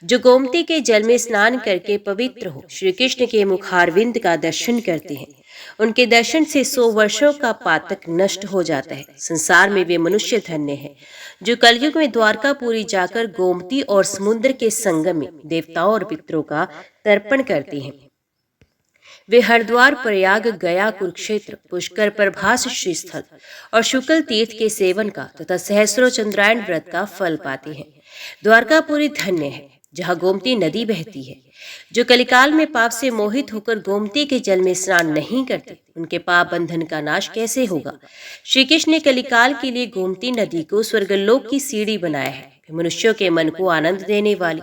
जो गोमती के जल में स्नान करके पवित्र हो श्री कृष्ण के मुखारविंद का दर्शन करते हैं, उनके दर्शन से 100 वर्षों का पातक नष्ट हो जाता है। संसार में वे मनुष्य धन्य है जो कलयुग में द्वारकापुरी जाकर गोमती और समुद्र के संगम में देवताओं और पितरों का तर्पण करते हैं। वे हरिद्वार, प्रयाग, गया, कुरुक्षेत्र, पुष्कर, प्रभास श्रीस्थल और शुक्ल तीर्थ के सेवन का तथा सहस्रों चंद्रायण व्रत का फल पाते हैं। द्वारकापुरी धन्य है। जहाँ गोमती नदी बहती है। जो कलिकाल में पाप से मोहित होकर गोमती के जल में स्नान नहीं करते, उनके पाप बंधन का नाश कैसे होगा? श्री कृष्ण ने कलिकाल के लिए गोमती नदी को स्वर्गलोक की सीढ़ी बनाया है, मनुष्यों के मन को आनंद देने वाली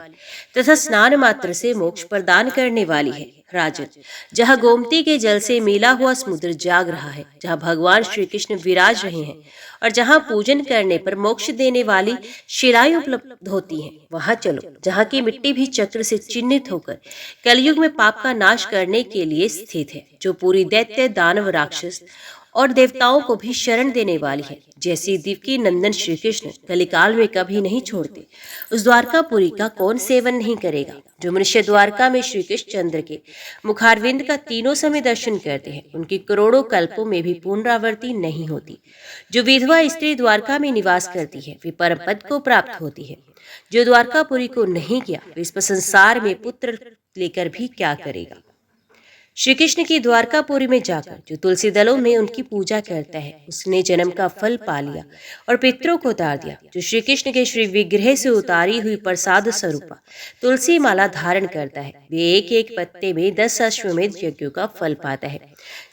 तथा स्नान मात्र से मोक्ष प्रदान करने वाली है। राजन, जहाँ गोमती के जल से मिला हुआ समुद्र जाग रहा है, जहाँ भगवान श्री कृष्ण विराज रहे हैं और जहाँ पूजन करने पर मोक्ष देने वाली शिलाएं उपलब्ध होती हैं, वहां चलो, जहाँ की मिट्टी भी चक्र से चिन्हित होकर कलयुग में पाप का नाश करने के लिए स्थित है, जो पूरी दैत्य दानव राक्षस और देवताओं को भी शरण देने वाली है। जैसी देवकी नंदन श्री कृष्ण कलिकाल में कभी नहीं छोड़ते, उस द्वारकापुरी का कौन सेवन नहीं करेगा? जो मनुष्य द्वारका में श्री कृष्ण चंद्र के मुखारविंद का तीनों समय दर्शन करते हैं, उनकी करोड़ों कल्पों में भी पुनरावृत्ति नहीं होती। जो विधवा स्त्री द्वारका में निवास करती है, वे परम पद को प्राप्त होती है। जो द्वारकापुरी को नहीं किया, वे इस संसार में पुत्र लेकर भी क्या करेगा? श्री कृष्ण की द्वारकापुरी में जाकर जो तुलसी दलों में उनकी पूजा करता है, उसने जन्म का फल पा लिया और पितरों को उतार दिया। जो श्री कृष्ण के श्री विग्रह से उतारी हुई प्रसाद स्वरूपा तुलसी माला धारण करता है, वे एक एक पत्ते में 10 अश्वमेध यज्ञों का फल पाता है।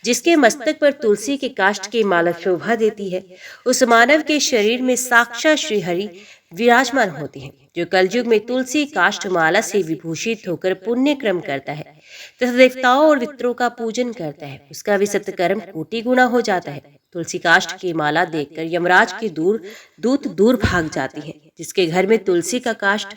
जिसके मस्तक पर तुलसी के काष्ठ की माला शोभा देती है, उस मानव के शरीर में साक्षात श्री हरि विराजमान होते हैं। जो कलयुग में तुलसी काष्ठ माला से विभूषित होकर पुण्य क्रम करता है तथा देवताओं और पितरों का पूजन करता है, उसका भी सत्कर्म कोटि गुना हो जाता है। तुलसी काष्ठ की माला देखकर यमराज के दूत दूर भाग जाती हैं। जिसके घर में तुलसी का काष्ठ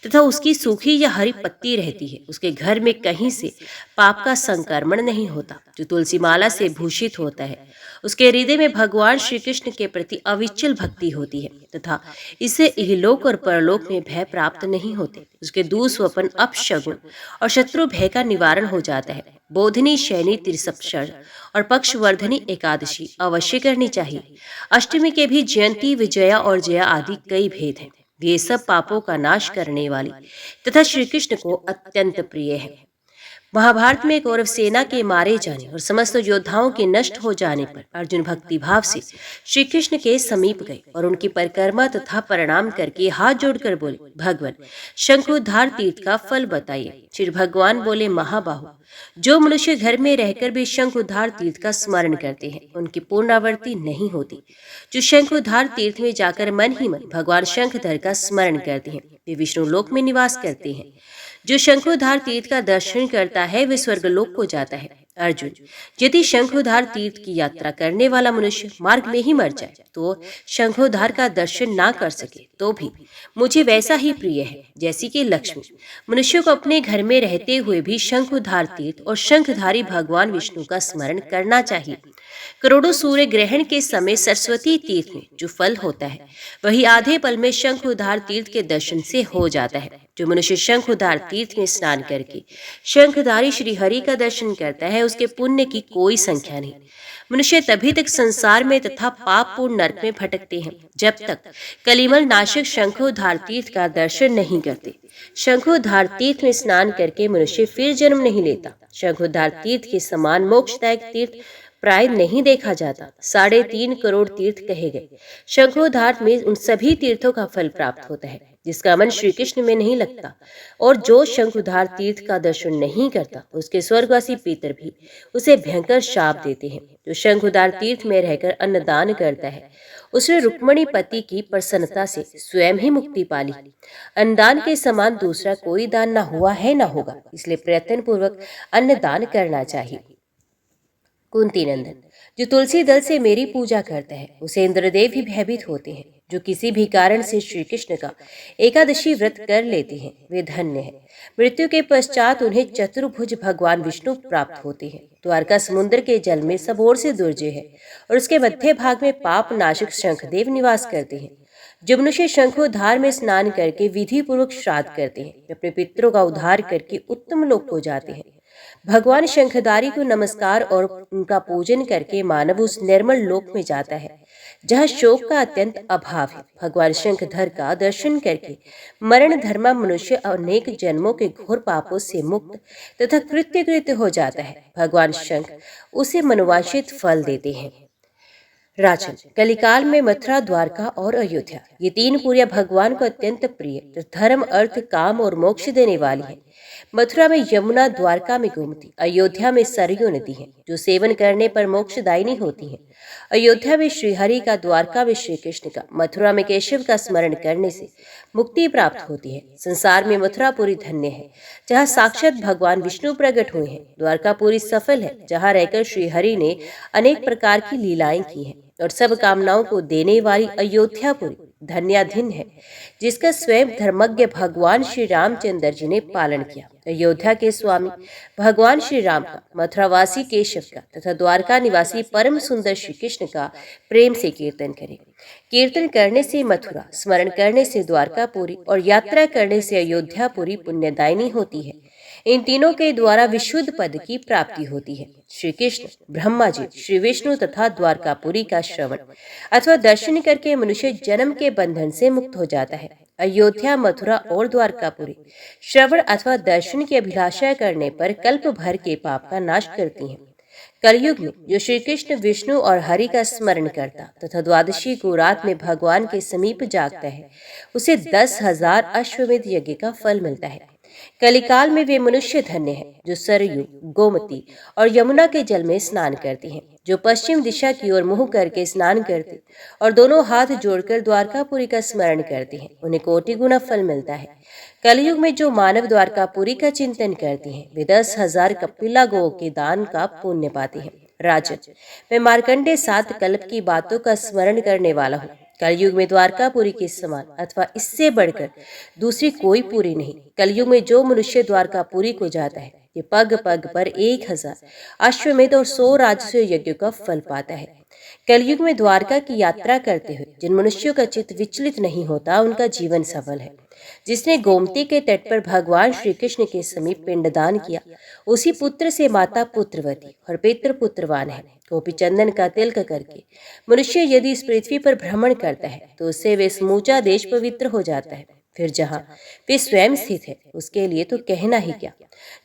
तथा उसकी सूखी या हरी पत्ती रहती है, उसके घर में कहीं से पाप का संक्रमण नहीं होता। जो तुलसी माला से भूषित होता है, उसके हृदय में भगवान श्री कृष्ण के प्रति अविचल भक्ति होती है तथा इससे इहलोक और परलोक में भय प्राप्त नहीं होते। उसके दुःस्वप्न अपशगुन और शत्रु भय का निवारण हो जाता है। बोधनी, शयनी, त्रिसप्शर और पक्षवर्धनी एकादशी अवश्य करनी चाहिए। अष्टमी के भी जयंती, विजया और जया आदि कई भेद हैं। ये सब पापों का नाश करने वाली तथा श्री कृष्ण को अत्यंत प्रिय है। महाभारत में कौरव सेना के मारे जाने और समस्त योद्धाओं के नष्ट हो जाने पर अर्जुन भक्ति भाव से श्री कृष्ण के समीप गए और उनकी परिक्रमा तथा प्रणाम करके हाथ जोड़कर बोले, भगवान शंखोद्धार तीर्थ का फल बताइए। श्री भगवान बोले, महाबाहु, जो मनुष्य घर में रहकर भी शंखोद्धार तीर्थ का स्मरण करते हैं, उनकी पुनरावृत्ति नहीं होती। जो शंखोद्धार तीर्थ में जाकर मन ही मन भगवान शंखधर का स्मरण करते हैं, वे विष्णु लोक में निवास करते हैं। जो शंखोद्धार तीर्थ का दर्शन करता है, वे स्वर्गलोक को जाता है। अर्जुन, यदि शंखोद्धार तीर्थ की यात्रा करने वाला मनुष्य मार्ग में ही मर जाए तो शंखोद्धार का दर्शन ना कर सके तो भी मुझे वैसा ही प्रिय है जैसी कि लक्ष्मी। मनुष्यों को अपने घर में रहते हुए भी शंखोद्धार तीर्थ और शंखधारी भगवान विष्णु का स्मरण करना चाहिए। करोड़ों सूर्य ग्रहण के समय सरस्वती तीर्थ में जो फल होता है, वही आधे पल में शंखोद्धार तीर्थ के दर्शन से हो जाता है। जो मनुष्य शंखोद्धार तीर्थ में स्नान करके शंखधारी श्री हरि का दर्शन करता है, उसके पुण्य की कोई संख्या नहीं। मनुष्य तभी तक संसार में तथा पाप पूर्ण नरक में भटकते हैं जब तक कलिमल नाशक शंखोद्धार तीर्थ का दर्शन नहीं करते। शंखोद्धार तीर्थ में स्नान करके मनुष्य फिर जन्म नहीं लेता। शंखोद्धार तीर्थ के समान मोक्षदायक तीर्थ प्राय नहीं देखा जाता। 3.5 करोड़ तीर्थ कहे गए। शंखोद्धार में उन सभी तीर्थों का फल प्राप्त होता है जिसका मन श्री कृष्ण में नहीं लगता, और जो शंखोद्धार तीर्थ का दर्शन नहीं करता, उसके स्वर्गवासी पितर भी उसे भयंकर शाप देते हैं। जो शंखोद्धार तीर्थ में रहकर अन्नदान करता है, उसने रुक्मणी पति की प्रसन्नता से स्वयं ही मुक्ति पाली। अन्नदान के समान दूसरा कोई दान न हुआ है न होगा, इसलिए प्रयत्न पूर्वक अन्नदान करना चाहिए। कुंती नंदन, जो तुलसी दल से मेरी पूजा करता है, उसे इंद्रदेव ही भयभीत होते हैं। जो किसी भी कारण से श्री कृष्ण का एकादशी व्रत कर लेते हैं, वे धन्य हैं। मृत्यु के पश्चात उन्हें चतुर्भुज भगवान विष्णु प्राप्त होते हैं। द्वारका समुद्र के जल में सब ओर से दुर्जय है और उसके मध्य भाग में पाप नाशक शंखदेव निवास करते हैं। जो मनुष्य शंखोद्धार में स्नान करके विधि पूर्वक श्राद्ध करते हैं, अपने पितरों का उद्धार करके उत्तम लोक को जाते हैं। भगवान शंखधारी को नमस्कार और उनका पूजन करके मानव उस निर्मल लोक में जाता है जहाँ शोक का अत्यंत अभाव है। भगवान शंखधर का दर्शन करके मरण धर्मा मनुष्य अनेक जन्मों के घोर पापों से मुक्त तथा कृत्य हो जाता है। भगवान शंख उसे मनोवांछित फल देते हैं। राजन, कलिकाल में मथुरा, द्वारका और अयोध्या, ये तीन पुरियां भगवान को अत्यंत प्रिय, जो धर्म, अर्थ, काम और मोक्ष देने वाली है। मथुरा में यमुना, द्वारका में गोमती, अयोध्या में सरयू नदी है, जो सेवन करने पर मोक्षदायिनी होती है। अयोध्या में श्रीहरि का, द्वारका में श्री कृष्ण का, मथुरा में केशव का स्मरण करने से मुक्ति प्राप्त होती है। संसार में मथुरापुरी धन्य है, जहाँ साक्षात भगवान विष्णु प्रकट हुए हैं। द्वारकापुरी सफल है, जहाँ रहकर श्रीहरि ने अनेक प्रकार की लीलाएं की हैं। और सब कामनाओं को देने वाली अयोध्यापुरी धन्याधीन है, जिसका स्वयं धर्मज्ञ भगवान श्री रामचंद्र जी ने पालन किया। अयोध्या के स्वामी भगवान श्री राम का, मथुरावासी केशव का तथा द्वारका निवासी परम सुंदर श्री कृष्ण का प्रेम से कीर्तन करें। कीर्तन करने से मथुरा, स्मरण करने से द्वारकापुरी और यात्रा करने से अयोध्यापुरी पुण्यदायिनी होती है। इन तीनों के द्वारा विशुद्ध पद की प्राप्ति होती है। श्री कृष्ण, ब्रह्मा जी, श्री विष्णु तथा द्वारकापुरी का श्रवण अथवा दर्शन करके मनुष्य जन्म के बंधन से मुक्त हो जाता है। अयोध्या, मथुरा और द्वारकापुरी श्रवण अथवा दर्शन की अभिलाषा करने पर कल्प भर के पाप का नाश करती हैं। कलयुग में जो श्री कृष्ण, विष्णु और हरि का स्मरण करता तथा द्वादशी को रात में भगवान के समीप जागता है, उसे 10,000 अश्वमेध यज्ञ का फल मिलता है। कलिकाल में वे मनुष्य धन्य हैं, जो सरयू, गोमती और यमुना के जल में स्नान करते हैं, जो पश्चिम दिशा की ओर मुंह करके स्नान करते और दोनों हाथ जोड़कर द्वारकापुरी का स्मरण करते हैं, उन्हें कोटि गुना फल मिलता है। कलयुग में जो मानव द्वारकापुरी का चिंतन करते हैं, वे 10,000 कपिला गौ के दान का पुण्य पाते हैं। राजन, मैं मार्कंडे 7 कल्प की बातों का स्मरण करने वाला हूँ। कलयुग में द्वारकापुरी के समान अथवा इससे बढ़कर दूसरी कोई पुरी नहीं। कलयुग में जो मनुष्य द्वारकापुरी को जाता है, ये पग पग पर 1,000 अश्वमेध और 100 राजस्व यज्ञों का फल पाता है। कलयुग में द्वारका की यात्रा करते हुए जिन मनुष्यों का चित्त विचलित नहीं होता, उनका जीवन सफल है। जिसने गोमती के तट पर भगवान श्री कृष्ण के समीप पिंडदान किया, उसी पुत्र से माता पुत्रवती और पितृ पुत्रवान है। गोपी चंदन का तिलक करके मनुष्य यदि इस पृथ्वी पर भ्रमण करता है, तो उससे वे समूचा देश पवित्र हो जाता है। फिर जहाँ वे स्वयं स्थित है, उसके लिए तो कहना ही क्या।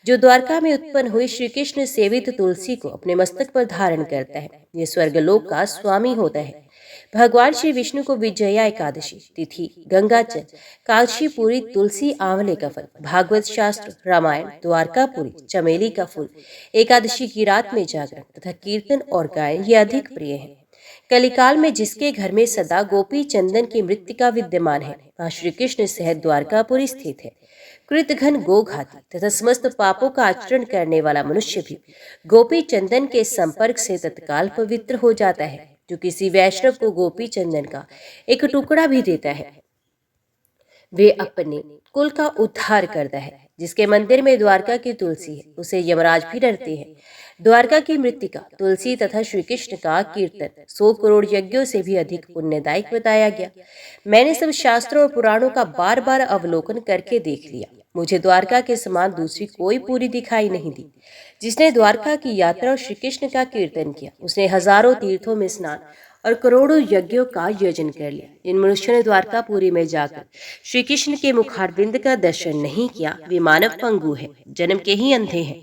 जो द्वारका में उत्पन्न हुई श्री कृष्ण सेवित तुलसी को अपने मस्तक पर धारण करता है, ये स्वर्गलोक का स्वामी होता है। भगवान श्री विष्णु को विजया एकादशी तिथि, गंगाचल, काशीपुरी, तुलसी, आंवले का फल, भागवत शास्त्र, रामायण, द्वारकापुरी, चमेली का फूल, एकादशी की रात में जागरण तथा कीर्तन और गायन ये अधिक प्रिय है। कलिकाल में जिसके घर में सदा गोपी चंदन की मृत्तिका विद्यमान है, वहाँ श्री कृष्ण सहित द्वारकापुरी स्थित है। कृतघ्न, गोघाती तथा समस्त पापों का आचरण करने वाला मनुष्य भी गोपी चंदन के संपर्क से तत्काल पवित्र हो जाता है। जो किसी वैष्णव को गोपी चंदन का एक टुकड़ा भी देता है, वे अपने कुल का उद्धार करता है। जिसके मंदिर में द्वारका की तुलसी है, उसे यमराज भी डरते हैं। द्वारका की मृत्तिका, तुलसी तथा श्री कृष्ण का कीर्तन 100 करोड़ यज्ञों से भी अधिक पुण्यदायक बताया गया। मैंने सब शास्त्रों और पुराणों का बार बार अवलोकन करके देख लिया। मुझे द्वारका के समान दूसरी कोई पूरी दिखाई नहीं दी। जिसने द्वारका की यात्रा और श्री कृष्ण का कीर्तन किया, उसने हजारों तीर्थों में स्नान और करोड़ों यज्ञों का आयोजन कर लिया। जिन मनुष्यों ने द्वारकापुरी में जाकर श्री कृष्ण के मुखारबिंद का दर्शन नहीं किया, वे मानव पंगु है, जन्म के ही अंधे हैं।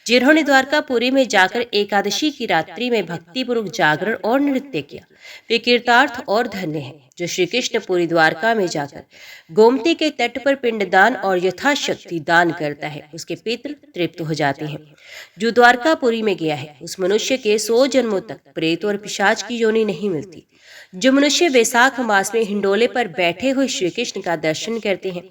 जिन्होंने द्वारकापुरी में जाकर एकादशी की रात्रि में भक्तिपूर्वक जागरण और नृत्य किया, वे कीर्तार्थ और धन्य हैं। जो श्री कृष्ण पुरी द्वारका में जाकर गोमती के तट पर पिंडदान और यथाशक्ति दान करता है, उसके पितृ तृप्त हो जाते हैं। जो द्वारकापुरी में गया है, उस मनुष्य के 100 जन्मों तक प्रेत और पिशाच की योनि नहीं मिलती। जो मनुष्य वैशाख मास में हिंडोले पर बैठे हुए श्री कृष्ण का दर्शन करते हैं,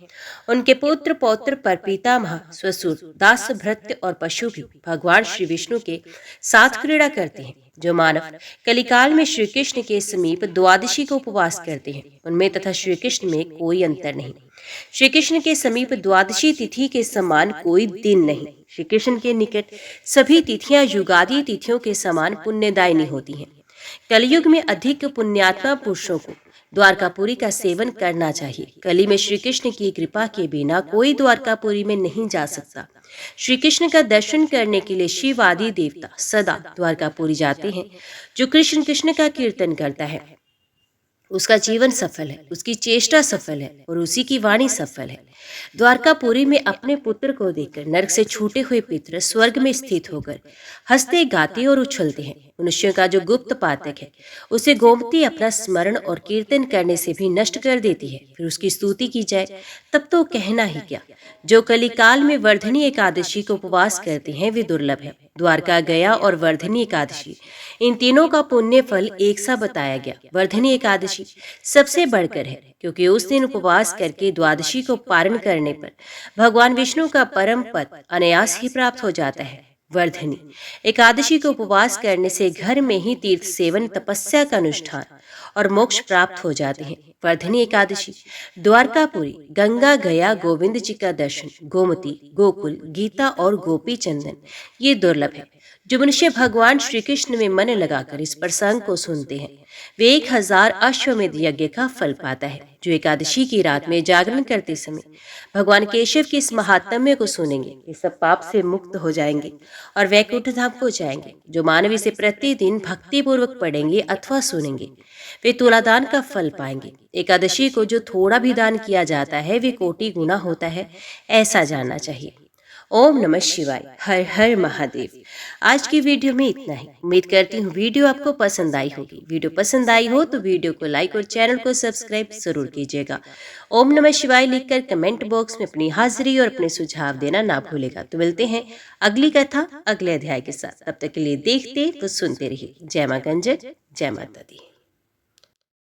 उनके पुत्र पौत्र पर पितामह, ससुर, दास, भृत्य और पशु भी भगवान श्री विष्णु के साथ क्रीड़ा करते हैं। जो मानव कलिकाल में श्री कृष्ण के समीप द्वादशी को उपवास करते हैं, उनमें तथा श्री कृष्ण में कोई अंतर नहीं। श्री कृष्ण के समीप द्वादशी तिथि के समान कोई दिन नहीं। श्री कृष्ण के निकट सभी तिथियां युगादि तिथियों के समान पुण्यदायिनी होती हैं। कलयुग में अधिक पुण्यात्मा पुरुषों को द्वारकापुरी का सेवन करना चाहिए। कली में श्री कृष्ण की कृपा के बिना कोई द्वारकापुरी में नहीं जा सकता। श्री कृष्ण का दर्शन करने के लिए शिव आदि देवता सदा द्वारकापुरी जाते हैं। जो कृष्ण कृष्ण का कीर्तन करता है, उसका जीवन सफल है, उसकी चेष्टा सफल है और उसी की वाणी सफल है। द्वारकापुरी में अपने पुत्र को देखकर नरक से छूटे हुए पितृ स्वर्ग में स्थित होकर हंसते, गाते और उछलते हैं। मनुष्यों का जो गुप्त पातक है उसे गोमती अपना स्मरण और कीर्तन करने से भी नष्ट कर देती है। फिर उसकी स्तुति की जाए तब तो कहना ही क्या। जो कलिकाल में वर्धनी एकादशी को उपवास करते हैं वे दुर्लभ है। द्वारका, गया और वर्धनी एकादशी, इन तीनों का पुण्य फल एक सा बताया गया। वर्धनी एकादशी सबसे बढ़कर है क्योंकि उस दिन उपवास करके द्वादशी को पारण करने पर भगवान विष्णु का परम पद अनायास ही प्राप्त हो जाता है। वर्धनी एकादशी को उपवास करने से घर में ही तीर्थ सेवन, तपस्या का अनुष्ठान और मोक्ष प्राप्त हो जाते हैं। वर्धनी एकादशी द्वारकापुरी, गंगा, गया, गोविंद जी का दर्शन, गोमती, गोकुल, गीता और गोपी चंदन, ये दुर्लभ है। जो मनुष्य भगवान श्री कृष्ण में मन लगाकर इस प्रसंग को सुनते हैं वे 1000 अश्वमेध यज्ञ का फल पाता है। जो एकादशी की रात में जागरण करते समय भगवान केशव के इस महात्म्य को सुनेंगे वे सब पाप से मुक्त हो जाएंगे और वैकुंठ धाम को जाएंगे। जो मानव इसे प्रतिदिन भक्ति पूर्वक पढ़ेंगे अथवा सुनेंगे वे तुलादान का फल पाएंगे। एकादशी को जो थोड़ा भी दान किया जाता है वे कोटि गुना होता है, ऐसा जानना चाहिए। ओम नमः शिवाय। हर हर महादेव। आज की वीडियो में इतना ही। उम्मीद करती हूँ वीडियो आपको पसंद आई होगी। वीडियो पसंद आई हो तो वीडियो को लाइक और चैनल को सब्सक्राइब जरूर कीजिएगा। ओम नमः शिवाय लिखकर कमेंट बॉक्स में अपनी हाजिरी और अपने सुझाव देना ना भूलेगा। तो मिलते हैं अगली कथा अगले अध्याय के साथ। तब तक के लिए देखते तो सुनते रहिए। जय मां गंजक, जय माता दी।